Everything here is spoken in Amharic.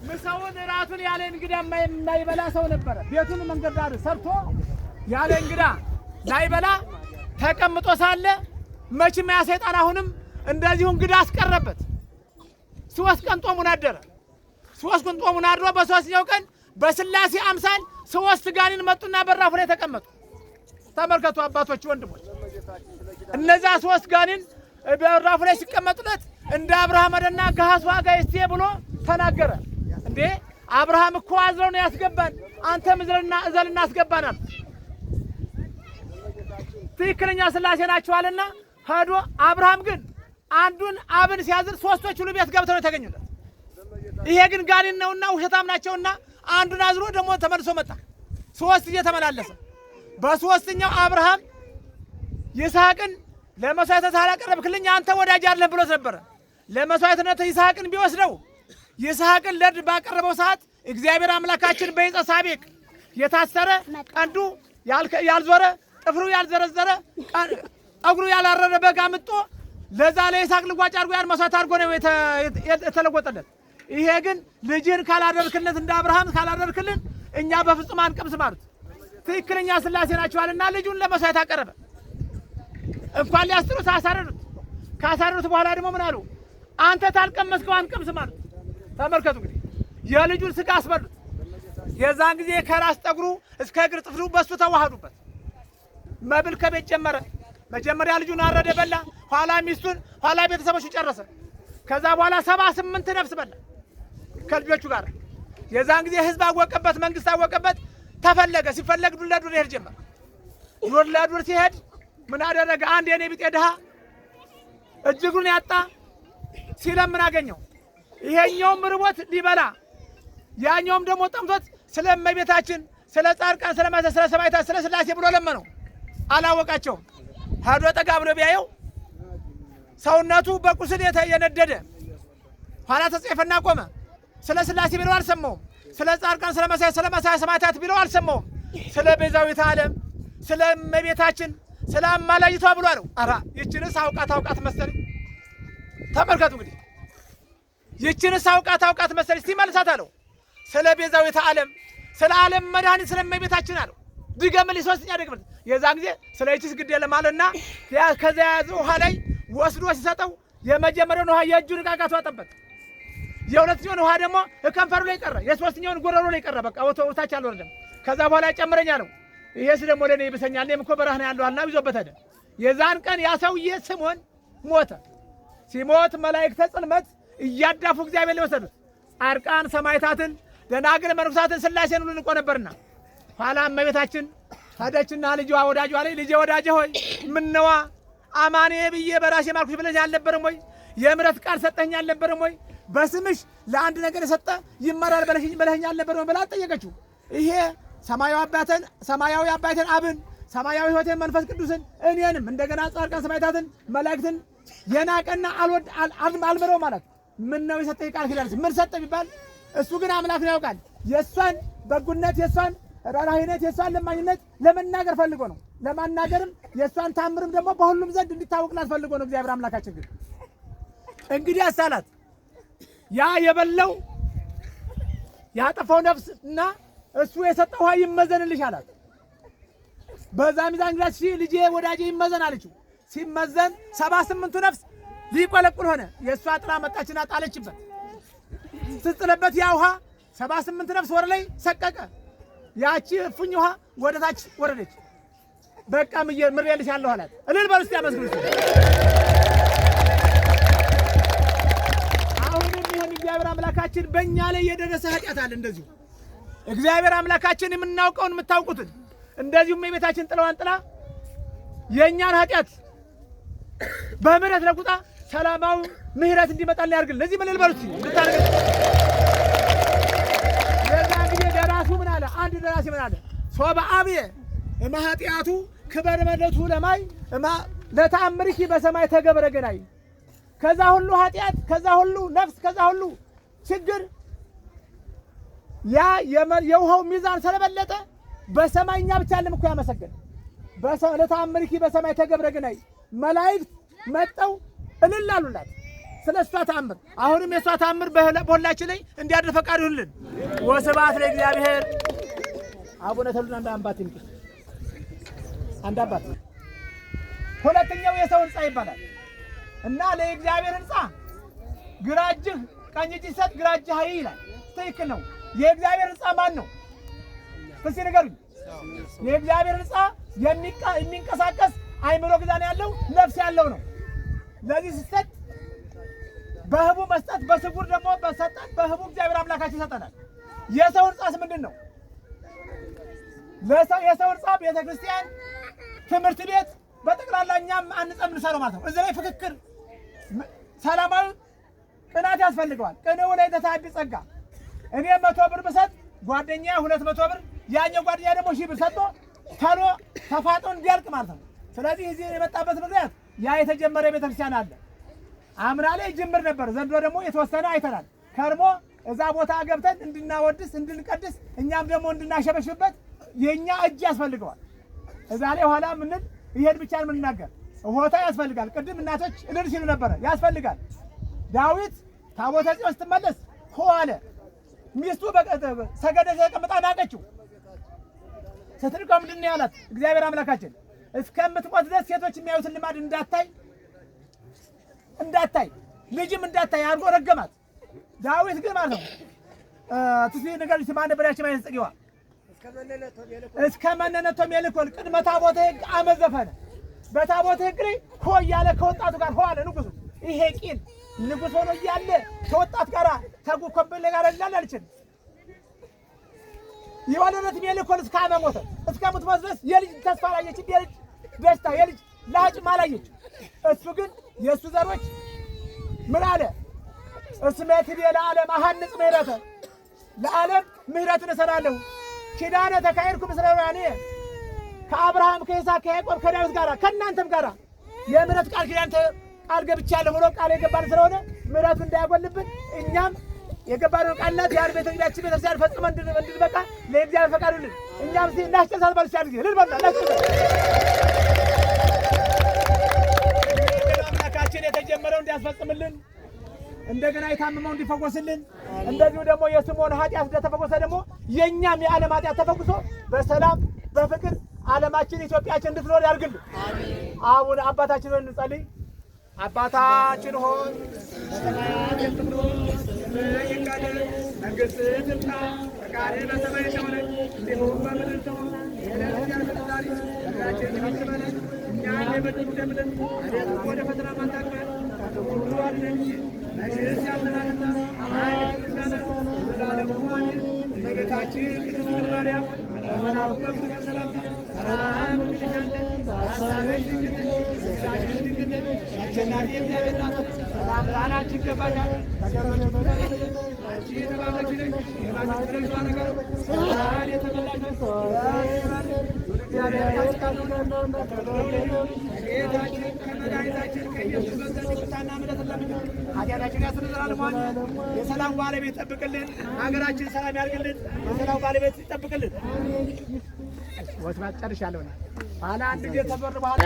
ምሳውን ራቱን ያለ እንግዳ የማይበላ ሰው ነበረ። ቤቱን መንገድ ዳር ሰርቶ ያለ እንግዳ ላይበላ ተቀምጦ ሳለ መቼም ያ ሰይጣን አሁንም እንደዚሁ እንግዳ አስቀረበት። 3 ቀን ጦሙን አደረ። 3 ቀን ጦሙን አድሮ በ3ኛው ቀን በስላሴ አምሳል 3 ጋኔን መጡና በራፉ ላይ ተቀመጡ። ተመልከቱ አባቶች፣ ወንድሞች፣ እነዛ 3 ጋኔን በራፉ ላይ ሲቀመጡለት እንደ አብርሃም አደና ጋሃስ ዋጋ እስቴ ብሎ ተናገረ። እንዴ አብርሃም እኮ አዝረው ነው ያስገባን፣ አንተም እዘልና አስገባናል። ትክክለኛ ስላሴ ናቸዋልና ሄዶ አብርሃም ግን አንዱን አብን ሲያዝር 3ቶች ሁሉ ቤት ገብተው ነው የተገኙለት። ይሄ ግን ጋኔን ነውና ውሸታም ናቸውና አንዱን አዝሮ ደግሞ ተመልሶ መጣ። 3 ጊዜ ተመላለሰ። በ3ኛው አብርሃም ይስሐቅን ለመስዋዕትነት አላቀረብክልኝ አንተ ወዳጅ አይደለም ብሎት ነበረ። ለመስዋዕትነት ይስሐቅን ቢወስደው ይስሐቅን ለድ ባቀረበው ሰዓት እግዚአብሔር አምላካችን በዕፀ ሳቤቅ የታሰረ ቀንዱ ያልዞረ ጥፍሩ ያልዘረዘረ ጠጉሩ ያላረረ በግ አምጦ ለዛ ለይስሐቅ ልጓጭ አድርጎ ያን መስዋዕት አድርጎ ነው የተለወጠለት። ይሄ ግን ልጅን ካላደርክለት እንደ አብርሃም ካላደርክልን እኛ በፍጹም አንቀምስም አሉት። ትክክለኛ ስላሴ ናቸዋልና ልጁን ለመስዋዕት አቀረበ። እንኳን ሊያስጥሩት አሳረሩት። ካሳረሩት በኋላ ደግሞ ምን አሉ? አንተ ታልቀመስከው አንቀምስም አሉት። ተመልከቱ እንግዲህ የልጁን ስጋ አስበሉት። የዛን ጊዜ ከራስ ጠጉሩ እስከ እግር ጥፍሩ በሱ ተዋህዱበት። መብል ከቤት ጀመረ። መጀመሪያ ልጁን አረደ በላ፣ ኋላ ሚስቱን፣ ኋላ ቤተሰቦቹ ጨረሰ። ከዛ በኋላ 78 ነፍስ በላ ከልጆቹ ጋር። የዛን ጊዜ ህዝብ አወቀበት፣ መንግስት አወቀበት። ተፈለገ። ሲፈለግ ዱር ለዱር ይሄድ ጀመር። ዱር ለዱር ሲሄድ ምን አደረገ? አንድ የኔ ቢጤ ድሃ እጅጉን ያጣ ሲለምን አገኘው። ይሄኛውም ርቦት ሊበላ፣ ያኛውም ደግሞ ጠምቶት ስለ እመቤታችን፣ ስለ ጻድቃን፣ ስለ ሰማዕታት፣ ስለ ስላሴ ብሎ ለመነው። አላወቃቸውም። ሄዶ ጠጋ ብሎ ቢያየው ሰውነቱ በቁስል የነደደ፣ ኋላ ተጽፈና ቆመ። ስለ ስላሴ ቢለው አልሰማውም። ስለ ጻድቃን፣ ስለ ሰማዕታት ቢለው አልሰማውም። ስለ ቤዛዊተ ዓለም፣ ስለ እመቤታችን፣ ስለ አማላጅቷ ብሎ አለው። አራ ይችንስ አውቃት መሰለኝ። ተመልከቱ እንግዲህ ይችንስ አውቃት መሰለኝ። እስቲ መልሳት አለው። ስለ ቤዛዊተ ዓለም፣ ስለ ዓለም መድኃኒት፣ ስለ እመቤታችን አለው። ድገምልኝ፣ 3ኛ ደግመት። የዛን ጊዜ ስለ ይችስ ግድ የለም አለና ከዚያ ያዘ ውሃ ላይ ወስዶ ሲሰጠው የመጀመሪያውን ውሃ የእጁን ዕቃቃት ዋጠበት። የ2ኛውን ውሃ ደግሞ ከንፈሩ ላይ ቀረ። የ3ኛውን ጎረሮ ላይ ቀረ። በቃ ወታች አልወረደም። ከዛ በኋላ ጨምረኛ ነው። ይሄስ ደግሞ ለኔ ይብሰኛል፣ እኔም እኮ በረሃ ነው ያለው አልና ይዞበት ሄደ። የዛን ቀን ያ ሰውዬ ስምዖን ሞተ። ሲሞት መላእክተ ጽልመት እያዳፉ እግዚአብሔር ሊወሰዱት ጻድቃን ሰማዕታትን፣ ደናግል መነኮሳትን ስላሴን ሁሉ ንቆ ነበርና ኋላ እመቤታችን ሄደችና ልጇ ወዳጇ ላይ ልጄ ወዳጄ ሆይ ምነዋ አማኔ ብዬ በራሴ ማልኩሽ ብለሽ አልነበረም ወይ? የምሕረት ቃል ሰጠኝ አልነበረም ወይ? በስምሽ ለአንድ ነገር የሰጠ ይመራል በለሽኝ አልነበረም ብላ ጠየቀችው። ይሄ ሰማያዊ አባቴን አብን፣ ሰማያዊ ሕይወቴን መንፈስ ቅዱስን፣ እኔንም እንደገና ጻድቃን ሰማዕታትን መላእክትን የናቀና አልምረው ማለት ምን ነው የሰጠኝ ቃል ኪዳንስ ምን ሰጠ ቢባል እሱ ግን አምላክ ነው ያውቃል። የእሷን በጎነት፣ የእሷን ራራሂነት፣ የእሷን ለማኝነት ለመናገር ፈልጎ ነው። ለማናገርም የእሷን ታምርም ደግሞ በሁሉም ዘንድ እንዲታወቅላት ፈልጎ ነው። እግዚአብሔር አምላካችን ግን እንግዲህ አሳላት ያ የበለው ያጠፋው ነፍስና እሱ የሰጠው ውሃ ይመዘንልሽ አላት። በዛ ሚዛን ግላሽ ልጄ ወዳጄ ይመዘን አለችው። ሲመዘን 78ቱ ነፍስ ሊቆለቁል ሆነ። የእሷ ጥላ መጣችና ጣለችበት። ስትጥልበት ያ ውሃ 78 ነፍስ ወደ ላይ ሰቀቀ። ያቺ እፉኝ ውሃ ወደ ታች ወረደች። በቃ ምሬልሽ ያለሁ አላት። እልል በሉ እስቲ አመስግኑ። አሁንም ይሄን እግዚአብሔር አምላካችን በእኛ ላይ የደረሰ ኃጢአት አለ። እንደዚሁ እግዚአብሔር አምላካችን የምናውቀውን የምታውቁትን እንደዚሁም የቤታችን ጥለዋን ጥላ የእኛን ኃጢአት በምህረት ለቁጣ ሰላማዊ ምህረት እንዲመጣልን ያርግልን። ለዚህ ምን ልበሉት እንድታርግ የዛን ጊዜ ደራሱ ምን አለ? አንድ ደራሲ ምን አለ? ሶበ አብየ እማኃጢአቱ ክበር መለቱ ለማይ ለተአምርኪ በሰማይ ተገብረ ገናይ። ከዛ ሁሉ ኃጢአት፣ ከዛ ሁሉ ነፍስ፣ ከዛ ሁሉ ችግር ያ የውሃው ሚዛን ስለበለጠ በሰማይኛ ብቻ አለም እኮ ያመሰገን። ለተአምርኪ በሰማይ ተገብረ ገናይ መላእክት መጠው እልል አሉላት። ስለ እሷ ተአምር አሁንም የእሷ ተአምር በሁላችን ላይ እንዲያድር ፈቃድ ይሁንልን። ወስብሐት ለእግዚአብሔር። አቡነ ተክለ አንድ አባት ይምጡ። አንድ አባት። ሁለተኛው የሰው ሕንፃ ይባላል እና ለእግዚአብሔር ሕንፃ ግራ እጅህ ቀኝ እጅ ሲሰጥ ግራ እጅህ ሀይ ይላል። ትክክል ነው። የእግዚአብሔር ሕንፃ ማን ነው? እስኪ ንገሩኝ። የእግዚአብሔር ሕንፃ የሚንቀሳቀስ አይምሮ ግዛን ያለው ነፍስ ያለው ነው። ለዚህ ሲሰጥ በህቡ መስጠት፣ በስጉር ደግሞ በሰጠት በህቡ እግዚአብሔር አምላካችን ይሰጠናል። የሰው ሕንፃስ ምንድን ነው? የሰው ሕንፃ ቤተ ክርስቲያን፣ ትምህርት ቤት በጠቅላላ እኛም አንጸም እንሰራው ማለት ነው። እዚህ ላይ ፍክክር፣ ሰላማዊ ቅናት ያስፈልገዋል። ቅንው ላይ ተሳድ ጸጋ። እኔ 100 ብር ብሰጥ ጓደኛ 200 ብር፣ ያኛው ጓደኛ ደግሞ 1000 ብር ሰጥቶ ተሎ ተፋጥኖ እንዲያልቅ ማለት ነው። ስለዚህ እዚህ የመጣበት ምክንያት ያ የተጀመረ ቤተክርስቲያን አለ። አምና ላይ ጅምር ነበር፣ ዘንድሮ ደግሞ የተወሰነ አይተናል። ከርሞ እዛ ቦታ ገብተን እንድናወድስ እንድንቀድስ እኛም ደግሞ እንድናሸበሽበት የኛ እጅ ያስፈልገዋል። እዛ ላይ ኋላ ምንል ይሄን ብቻ የምንናገር ሆታ ያስፈልጋል። ቅድም እናቶች እልል ሲሉ ነበረ፣ ያስፈልጋል። ዳዊት ታቦተ ጽዮን ስትመለስ ሆ አለ። ሚስቱ ሰገደ ተቀምጣ ናቀችው። ስትልቀው ምንድን ነው ያላት? እግዚአብሔር አምላካችን እስከምትሞት ድረስ ሴቶች የሚያዩትን ልማድ እንዳታይ ልጅም እንዳታይ አድርጎ ረገማት። ዳዊት ግን ማለት ነው ትሲ ነገር ሲማን በሪያች ማለት ጽጌዋ እስከ መነነቶ ሜልኮል ቅድመ ታቦተ ሕግ አመዘፈነ። በታቦተ ሕግ ላይ ሆ እያለ ከወጣቱ ጋር ሆ አለ ንጉሡ። ይሄ ቂል ንጉሥ ሆኖ እያለ ከወጣት ጋር ተጉኮበለ ጋር ይላል አልችል የወለደት ሜልኮል እስከ አመሞተ እስከ ምትሞት ድረስ የልጅ ተስፋ ላየች፣ የልጅ ደስታ፣ የልጅ ላጭም አላየች። እሱ ግን የእሱ ዘሮች ምን አለ? እስመት ለዓለም አሐንጽ ምህረተ፣ ለዓለም ምህረትን እሰራለሁ። ኪዳነ ተካሄድኩ ምስለ ራኔ፣ ከአብርሃም ከይስሐቅ ከያዕቆብ ከዳዊት ጋር ከእናንተም ጋር የምህረት ቃል ኪዳን ቃል ገብቻለሁ ብሎ ቃል የገባን ስለሆነ ምህረቱ እንዳያጎልብን እኛም የገባነው ቃልናት ያን ቤተክርስቲያን ፈጽመን እንድንበቃ ለእግዚአብሔር ፈቃዱልን። እኛም ሲ እናስጨርሳት ባልቻል ጊዜ ልልበላ አምላካችን የተጀመረው እንዲያስፈጽምልን፣ እንደገና የታመመው እንዲፈወስልን፣ እንደዚሁ ደግሞ የስምዖን ኃጢአት እንደተፈወሰ ደግሞ የእኛም የዓለም ኃጢአት ተፈውሶ በሰላም በፍቅር ዓለማችን ኢትዮጵያችን እንድትኖር ያድርግልን። አሁን አባታችን ሆይ እንጸልይ። አባታችን ሆይ በሰማያት የምትኖር ስምህ ይቀደስ፣ መንግሥትህ ትምጣ፣ ፈቃድህ በሰማይ እንደሆነች እንዲሁም በምድር ትሁን። የዕለት እንጀራችንን ዛሬ በደላችንን ይቅር በለን እኛም የበደሉንን አቤቱ ወደ ፈተና አታግባን ከክፉ ሁሉ አድነን እንጂ መንግሥት ያንተናትና ኃይል፣ ምስጋና ለዘላለሙ አሜን። እመቤታችን ቅድስት ድንግል ማርያም በመልአኩ ገብርኤል ሰላምታ ሰላም እንልሻለን። በሐሳብሽ ድንግል ነሽ፣ በሥጋሽም ድንግል ነሽ። አሸናፊ እግዚአብሔር እናት ሰላምታ ላንቺ ይገባሻል። ከሴቶች ሁሉ አንቺ የተባረክሽ ነሽ፣ የማኅፀንሽ ፍሬ የተባረከ ነው። ጸጋን የተመላሽ እግዚአብሔር ካንቺ ጋር ነውና ከጌታችን ከመድኃኒታችን ከኢየሱስ ክርስቶስ ይቅርታና ምሕረትን ለምኝልን ኃጢአታችንን ያስተሰርይልን። የሰላም ባለቤት ይጠብቅልን፣ ሀገራችን ሰላም ያድርግልን። የሰላም ባለቤት ይጠብቅልን። ወስባት ጨርሻለሁና ኋላ አንድ ጊዜ ተበር በኋላ